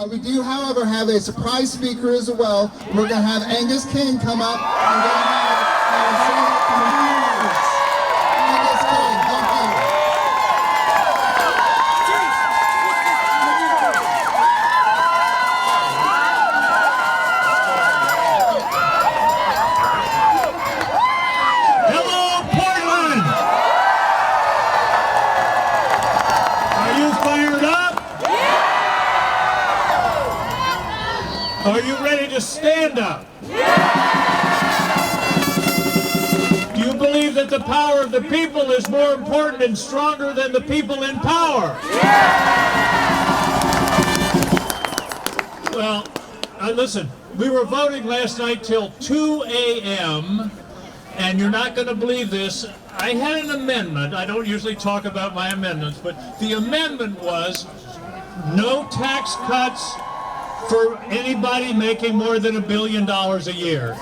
We do, however, have a surprise speaker as well. We're going to have Angus King come up. And we're going to have Angus King, thank you. Hello, Portland! Are you fired up? Are you ready to stand up? Do you believe that the power of the people is more important and stronger than the people in power? Well, listen, we were voting last night till 2 a.m., and you're not going to believe this. I had an amendment. I don't usually talk about my amendments, but the amendment was no tax cuts for anybody making more than $1 billion a year.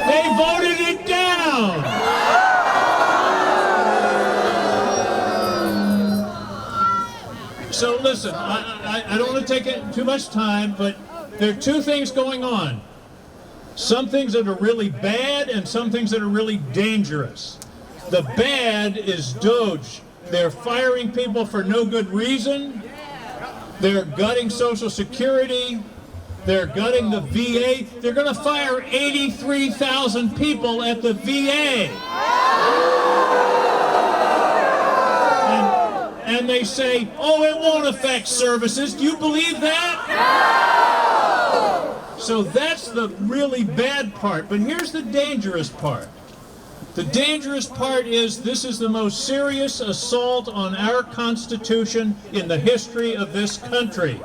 They voted it down. So listen, I don't want to take too much time, but there are two things going on. Some things that are really bad and some things that are really dangerous. The bad is Doge. They're firing people for no good reason. They're gutting Social Security. They're gutting the VA. They're going to fire 83,000 people at the VA. And they say, oh, it won't affect services. Do you believe that? So that's the really bad part. But here's the dangerous part. The dangerous part is this is the most serious assault on our Constitution in the history of this country.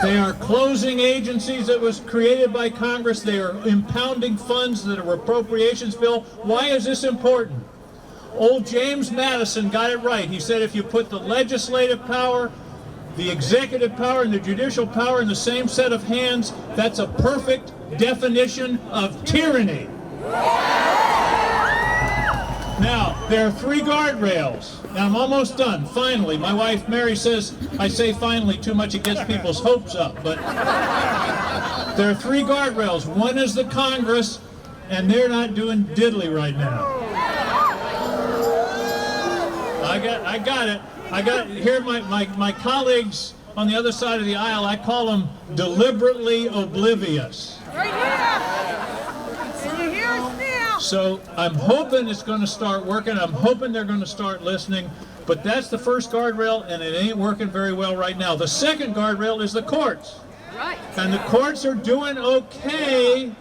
They are closing agencies that was created by Congress. They are impounding funds that are appropriations bill. Why is this important? Old James Madison got it right. He said if you put the legislative power, the executive power, and the judicial power in the same set of hands, that's a perfect definition of tyranny. Now, there are 3 guardrails. Now, I'm almost done. Finally, my wife Mary says, I say finally too much, it gets people's hopes up. But there are 3 guardrails. One is the Congress, and they're not doing diddly right now. I got it. Here my colleagues on the other side of the aisle, I call them deliberately oblivious. Right here. You're here now. So I'm hoping it's going to start working. I'm hoping they're going to start listening. But that's the first guardrail, and it ain't working very well right now. The second guardrail is the courts. Right. And the courts are doing okay.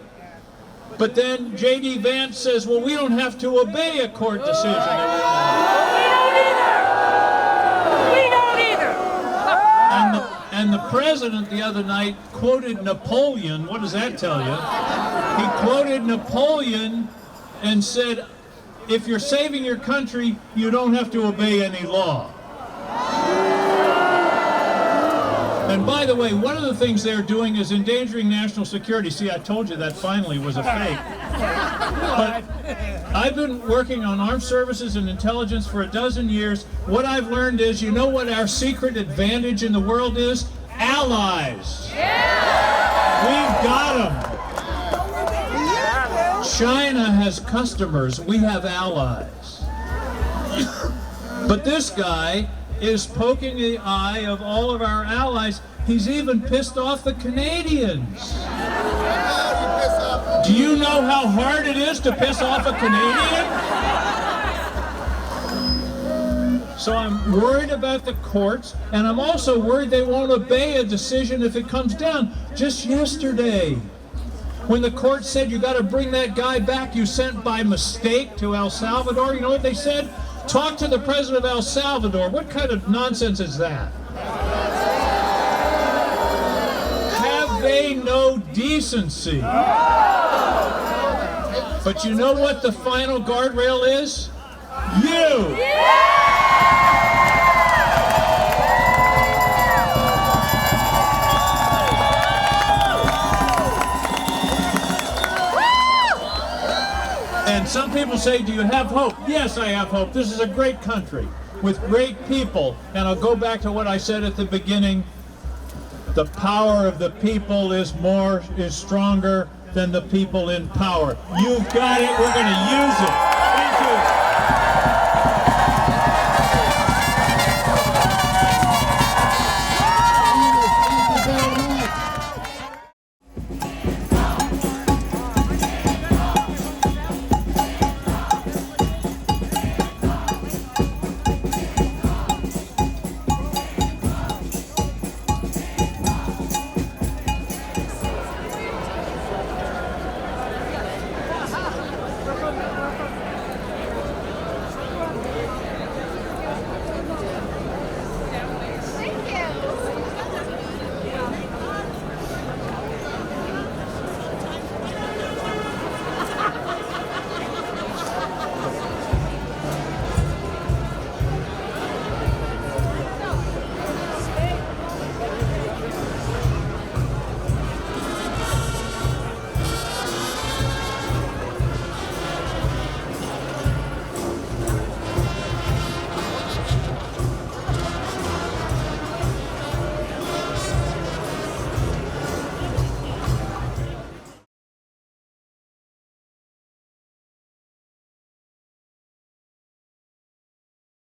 But then J.D. Vance says, well, we don't have to obey a court decision. And the president the other night quoted Napoleon. What does that tell you? He quoted Napoleon and said, if you're saving your country, you don't have to obey any law. And by the way, one of the things they're doing is endangering national security. See, I told you that finally was a fake. But I've been working on armed services and intelligence for 12 years. What I've learned is, you know what our secret advantage in the world is? Allies. We've got them. China has customers. We have allies. But this guy is poking the eye of all of our allies. He's even pissed off the Canadians. Do you know how hard it is to piss off a Canadian? So I'm worried about the courts, and I'm also worried they won't obey a decision if it comes down. Just yesterday, when the court said you got to bring that guy back you sent by mistake to El Salvador, you know what they said? Talk to the president of El Salvador. What kind of nonsense is that? Have they no decency? But you know what the final guardrail is? You! And something Some people say, do you have hope? Yes, I have hope. This is a great country with great people. And I'll go back to what I said at the beginning. The power of the people is stronger than the people in power. You've got it. We're going to use it.